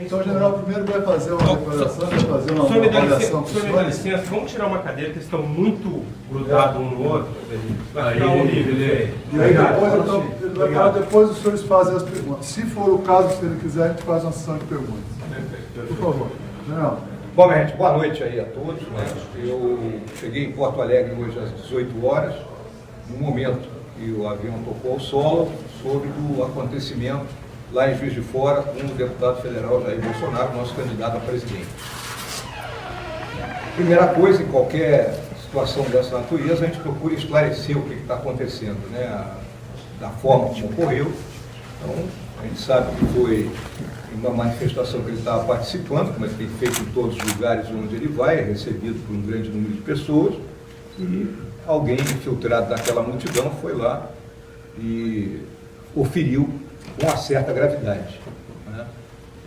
Então, general, primeiro vai fazer uma declaração, vai fazer uma avaliação. O senhor me dá licença, vamos tirar uma cadeira, que estão muito grudados um no outro. Vai ficar horrível. E aí depois os senhores fazem as perguntas. Se for o caso, se ele quiser, a gente faz uma sessão de perguntas. Por favor. General. Bom, gente, boa noite aí a todos. Eu cheguei em Porto Alegre hoje às 18 horas, no momento que o avião tocou ao solo, sobre o acontecimento lá em Juiz de Fora com o deputado federal Jair Bolsonaro, nosso candidato a presidente. Primeira coisa, em qualquer situação dessa natureza, a gente procura esclarecer o que está acontecendo, né? Da forma como ocorreu. Então, a gente sabe que foi uma manifestação que ele estava participando, como ele tem feito em todos os lugares onde ele vai, é recebido por um grande número de pessoas, e alguém infiltrado naquela multidão foi lá e o feriu com uma certa gravidade. Né?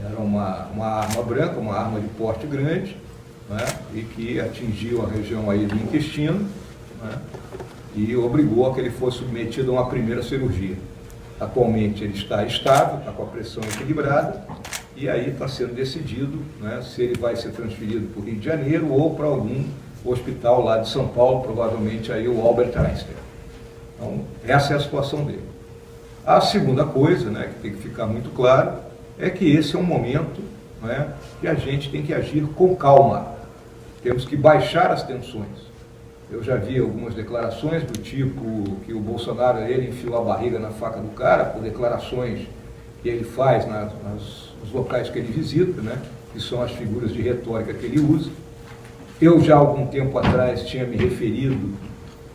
Era uma arma branca, uma arma de porte grande, né? E que atingiu a região aí do intestino, né? E obrigou a que ele fosse submetido a uma primeira cirurgia. Atualmente ele está estável, está com a pressão equilibrada, e aí está sendo decidido, né, se ele vai ser transferido para o Rio de Janeiro ou para algum hospital lá de São Paulo, provavelmente aí o Albert Einstein. Então, essa é a situação dele. A segunda coisa, né, que tem que ficar muito claro, é que esse é um momento, né, que a gente tem que agir com calma. Temos que baixar as tensões. Eu já vi algumas declarações do tipo que o Bolsonaro, ele enfiou a barriga na faca do cara, por declarações que ele faz nos locais que ele visita, né, que são as figuras de retórica que ele usa. Eu já há algum tempo atrás tinha me referido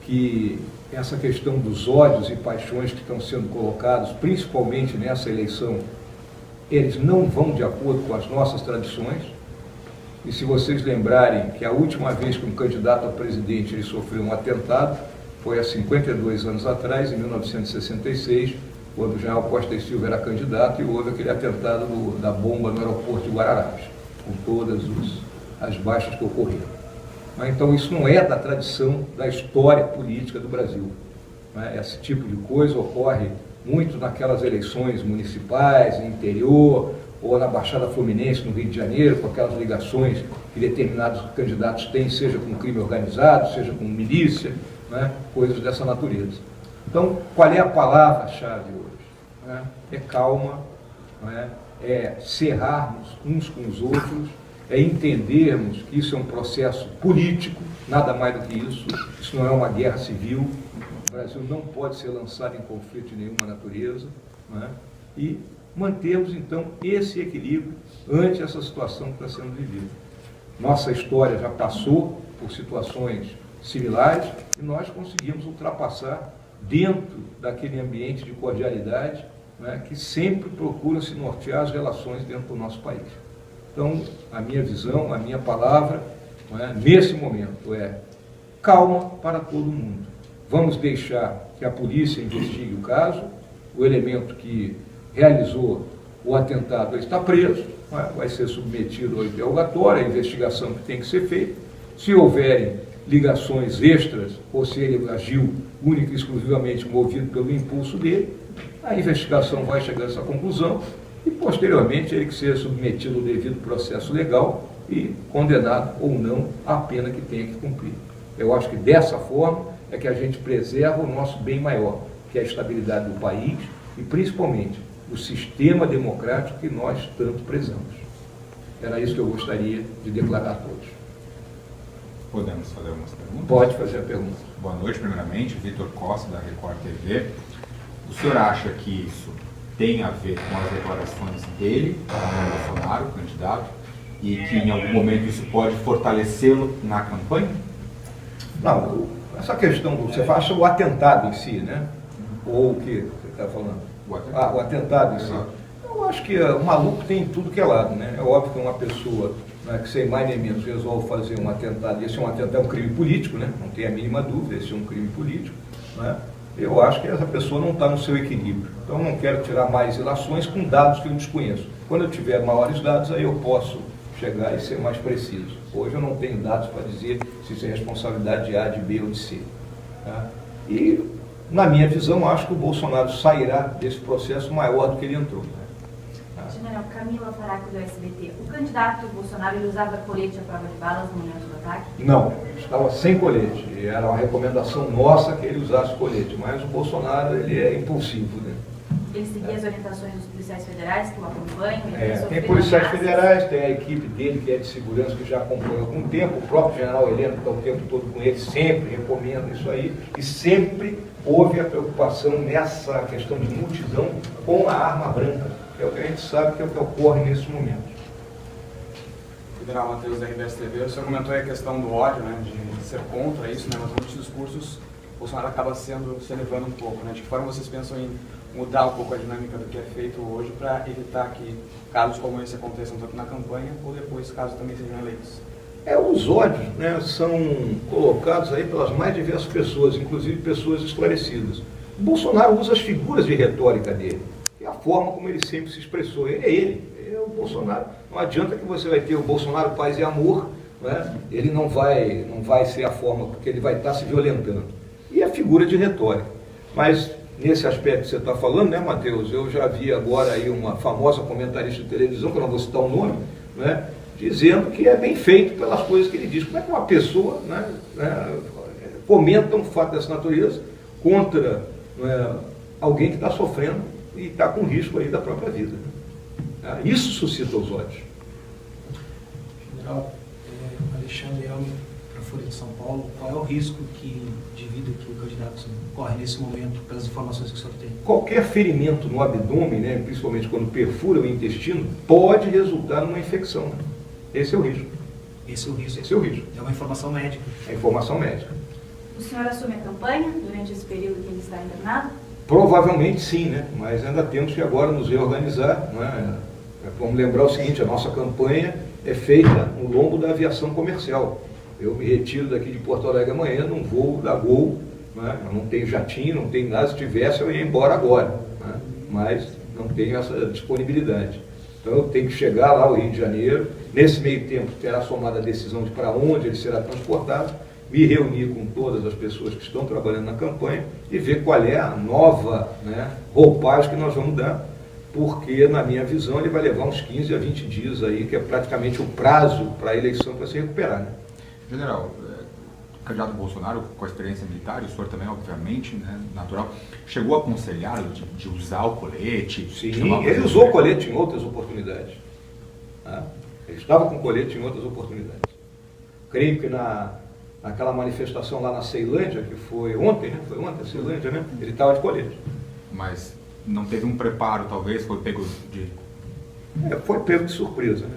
que essa questão dos ódios e paixões que estão sendo colocados, principalmente nessa eleição, eles não vão de acordo com as nossas tradições. E se vocês lembrarem que a última vez que um candidato a presidente ele sofreu um atentado foi há 52 anos atrás, em 1966, quando o general Costa e Silva era candidato e houve aquele atentado da bomba no aeroporto de Guararapes, com todas as baixas que ocorreram. Então isso não é da tradição da história política do Brasil. Esse tipo de coisa ocorre muito naquelas eleições municipais, no interior, ou na Baixada Fluminense, no Rio de Janeiro, com aquelas ligações que determinados candidatos têm, seja com crime organizado, seja com milícia, né, coisas dessa natureza. Então, qual é a palavra-chave hoje? É calma, é cerrarmos uns com os outros, é entendermos que isso é um processo político, nada mais do que isso não é uma guerra civil, o Brasil não pode ser lançado em conflito de nenhuma natureza, e mantermos, então, esse equilíbrio ante essa situação que está sendo vivida. Nossa história já passou por situações similares e nós conseguimos ultrapassar dentro daquele ambiente de cordialidade, que sempre procura se nortear as relações dentro do nosso país. Então, a minha visão, a minha palavra, nesse momento, é calma para todo mundo. Vamos deixar que a polícia investigue o caso, o elemento que realizou o atentado está preso, vai ser submetido ao interrogatório, a investigação que tem que ser feita. Se houverem ligações extras, ou se ele agiu única e exclusivamente movido pelo impulso dele, a investigação vai chegar a essa conclusão e, posteriormente, ele que seja submetido ao devido processo legal e condenado ou não à pena que tenha que cumprir. Eu acho que dessa forma é que a gente preserva o nosso bem maior, que é a estabilidade do país e, principalmente, o sistema democrático que nós tanto prezamos. Era isso que eu gostaria de declarar a todos. Podemos fazer algumas perguntas? Pode fazer a pergunta. Boa noite, primeiramente. Vitor Costa, da Record TV. O senhor acha que isso tem a ver com as declarações dele, do Bolsonaro, candidato, e que em algum momento isso pode fortalecê-lo na campanha? Não, essa questão, você acha o atentado em si, né? Ou o que você está falando? O atentado em si. Eu acho que o maluco tem tudo que é lado, né? É óbvio que uma pessoa, que sem mais nem menos resolve fazer um atentado, esse é um crime político, né? Não tem a mínima dúvida, esse é um crime político, né? Eu acho que essa pessoa não está no seu equilíbrio. Então eu não quero tirar mais ilações com dados que eu desconheço. Quando eu tiver maiores dados, aí eu posso chegar e ser mais preciso. Hoje eu não tenho dados para dizer se isso é responsabilidade de A, de B ou de C. Tá? E, na minha visão, acho que o Bolsonaro sairá desse processo maior do que ele entrou. Tá? General Camila Faraco, do SBT. O candidato Bolsonaro, ele usava colete à prova de balas no momento do ataque? Não, estava sem colete. E era uma recomendação nossa que ele usasse colete. Mas o Bolsonaro, ele é impulsivo, né? Ele seguia as orientações dos policiais federais que o acompanham? Tem policiais federais, tem a equipe dele que é de segurança que já acompanha há algum tempo, o próprio general Heleno que está o tempo todo com ele, sempre recomenda isso aí, e sempre houve a preocupação nessa questão de multidão com a arma branca, que é o que a gente sabe que é o que ocorre nesse momento. General Matheus, da RBS TV, o senhor comentou aí a questão do ódio, né, de ser contra isso, né, mas muitos discursos o Bolsonaro acaba se elevando um pouco, né? De que forma vocês pensam em mudar um pouco a dinâmica do que é feito hoje para evitar que casos como esse aconteçam tanto na campanha ou depois casos também sejam eleitos? Os ódios, né, são colocados aí pelas mais diversas pessoas, inclusive pessoas esclarecidas. O Bolsonaro usa as figuras de retórica dele, que é a forma como ele sempre se expressou. Ele é o Bolsonaro. Não adianta que você vai ter o Bolsonaro paz e amor, né? Ele não vai ser a forma, porque ele vai estar se violentando. E a figura de retórica. Mas nesse aspecto que você está falando, né, Matheus, eu já vi agora aí uma famosa comentarista de televisão, que eu não vou citar o nome, né, dizendo que é bem feito pelas coisas que ele diz. Como é que uma pessoa, né, comenta um fato dessa natureza contra, né, alguém que está sofrendo e está com risco aí da própria vida? Né? Isso suscita os ódios. General, Alexandre Elmi, para a Folha de São Paulo, qual é o risco de vida que o candidato corre nesse momento, pelas informações que o senhor tem? Qualquer ferimento no abdômen, né, principalmente quando perfura o intestino, pode resultar numa infecção. Né? Esse é o risco. Esse é o risco? Esse é o risco. É uma informação médica? É informação médica. O senhor assume a campanha durante esse período que ele está internado? Provavelmente sim, né? Mas ainda temos que agora nos reorganizar. Né? Vamos lembrar o seguinte, a nossa campanha é feita no lombo da aviação comercial. Eu me retiro daqui de Porto Alegre amanhã num voo da Gol, né? Eu não tenho jatinho, não tenho nada, se tivesse eu ia embora agora, né? Mas não tenho essa disponibilidade. Então eu tenho que chegar lá ao Rio de Janeiro, nesse meio tempo terá somada a decisão de para onde ele será transportado, me reunir com todas as pessoas que estão trabalhando na campanha e ver qual é a nova, né, roupagem que nós vamos dar, porque na minha visão ele vai levar uns 15 a 20 dias aí, que é praticamente o prazo para a eleição para se recuperar, né? General, o candidato Bolsonaro, com a experiência militar, e o senhor também, obviamente, né, natural, chegou a aconselhar de usar o colete? Sim, ele usou o colete em outras oportunidades. Tá? Ele estava com colete em outras oportunidades. Creio que naquela manifestação lá na Ceilândia, que foi ontem, né? Foi ontem a Ceilândia, né? Ele estava de colete. Mas não teve um preparo, talvez, foi pego de... Foi pego de surpresa, né?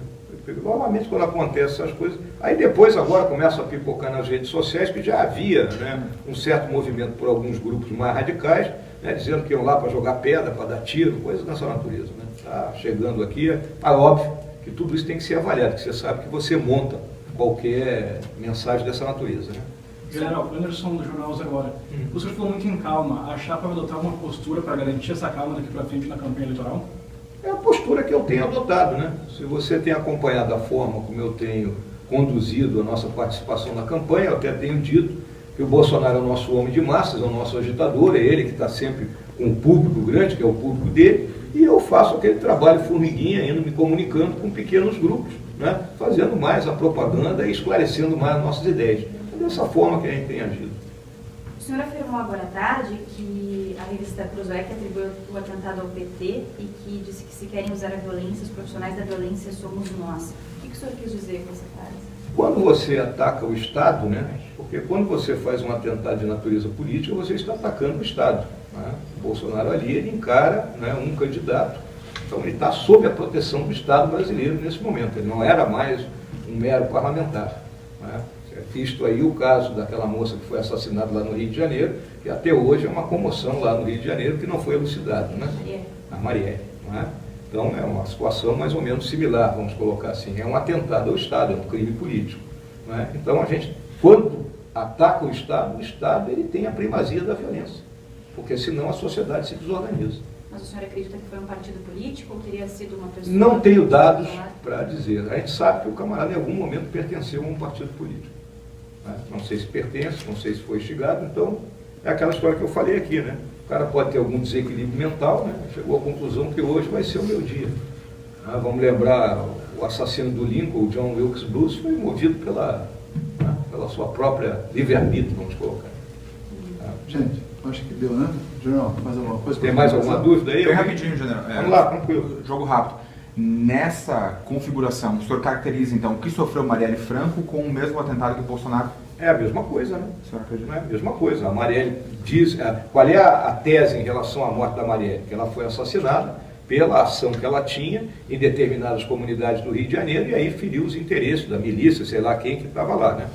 Normalmente quando acontece essas coisas, aí depois agora começa a pipocar nas redes sociais que já havia, né, um certo movimento por alguns grupos mais radicais, né, dizendo que iam lá para jogar pedra, para dar tiro, coisas dessa natureza. Né? Tá chegando aqui, óbvio que tudo isso tem que ser avaliado, que você sabe que você monta qualquer mensagem dessa natureza. Né? General, Anderson do Jornal Agora. O senhor falou muito em calma. A chapa vai adotar uma postura para garantir essa calma daqui para frente na campanha eleitoral? É a postura que eu tenho adotado, né? Se você tem acompanhado a forma como eu tenho conduzido a nossa participação na campanha, eu até tenho dito que o Bolsonaro é o nosso homem de massas, é o nosso agitador, é ele que está sempre com um público grande, que é o público dele, e eu faço aquele trabalho formiguinha, indo me comunicando com pequenos grupos, né? Fazendo mais a propaganda e esclarecendo mais as nossas ideias. É dessa forma que a gente tem agido. O senhor afirmou agora à tarde que a revista Cruzoé atribuiu o atentado ao PT e que disse que se querem usar a violência, os profissionais da violência somos nós. O que o senhor quis dizer com essa frase? Quando você ataca o Estado, né? Porque quando você faz um atentado de natureza política, você está atacando o Estado. Né? O Bolsonaro ali, ele encara, né, um candidato. Então ele está sob a proteção do Estado brasileiro nesse momento. Ele não era mais um mero parlamentar. Né? Visto aí o caso daquela moça que foi assassinada lá no Rio de Janeiro, que até hoje é uma comoção lá no Rio de Janeiro que não foi elucidado, né? A Marielle. Não é? Então é uma situação mais ou menos similar, vamos colocar assim. É um atentado ao Estado, é um crime político. Não é? Então a gente, quando ataca o Estado ele tem a primazia da violência, porque senão a sociedade se desorganiza. Mas o senhor acredita que foi um partido político ou teria sido uma pessoa... Não tenho dados para dizer. A gente sabe que o camarada em algum momento pertenceu a um partido político. Não sei se pertence, não sei se foi instigado, então é aquela história que eu falei aqui, né? O cara pode ter algum desequilíbrio mental, né? Chegou à conclusão que hoje vai ser o meu dia. Vamos lembrar, o assassino do Lincoln, o John Wilkes Booth, foi movido pela sua própria livre-arbítrio, vamos colocar. Gente, acho que deu, né? General, mais alguma coisa? Tem mais alguma dúvida aí? Bem rapidinho, general. Vamos lá, tranquilo. Jogo rápido. Nessa configuração, o senhor caracteriza, então, o que sofreu Marielle Franco com o mesmo atentado que o Bolsonaro? É a mesma coisa, né? O senhor acredita? Não é a mesma coisa. A Marielle diz... Qual é a tese em relação à morte da Marielle? Que ela foi assassinada pela ação que ela tinha em determinadas comunidades do Rio de Janeiro e aí feriu os interesses da milícia, sei lá quem que estava lá, né?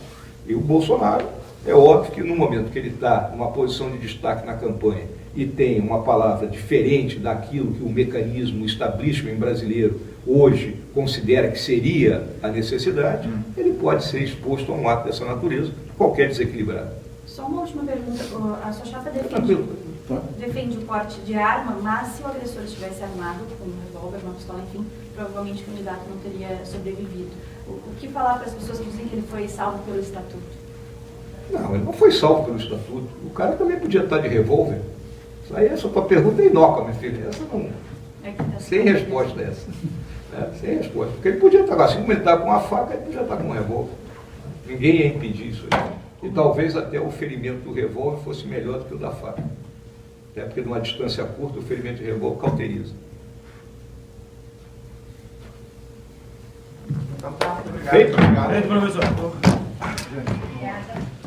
E o Bolsonaro, é óbvio que no momento que ele está numa posição de destaque na campanha e tem uma palavra diferente daquilo que o mecanismo, o establishment brasileiro hoje considera que seria a necessidade, ele pode ser exposto a um ato dessa natureza, qualquer desequilibrado. Só uma última pergunta. A sua chapa Tranquilo. defende o porte de arma, mas se o agressor estivesse armado com um revólver, uma pistola, enfim, provavelmente o candidato não teria sobrevivido. O que falar para as pessoas que dizem que ele foi salvo pelo estatuto? Não, ele não foi salvo pelo estatuto. O cara também podia estar de revólver. Isso aí, essa tua pergunta é inócua, minha filha. Essa não... Sem resposta essa. Sem resposta. Porque ele podia estar, assim como ele está com uma faca, ele podia estar com um revólver. Ninguém ia impedir isso aí. E talvez até o ferimento do revólver fosse melhor do que o da faca. Até porque numa distância curta o ferimento de revólver cauteriza. Então tá, obrigado. Feito? Obrigado, professor. Obrigada.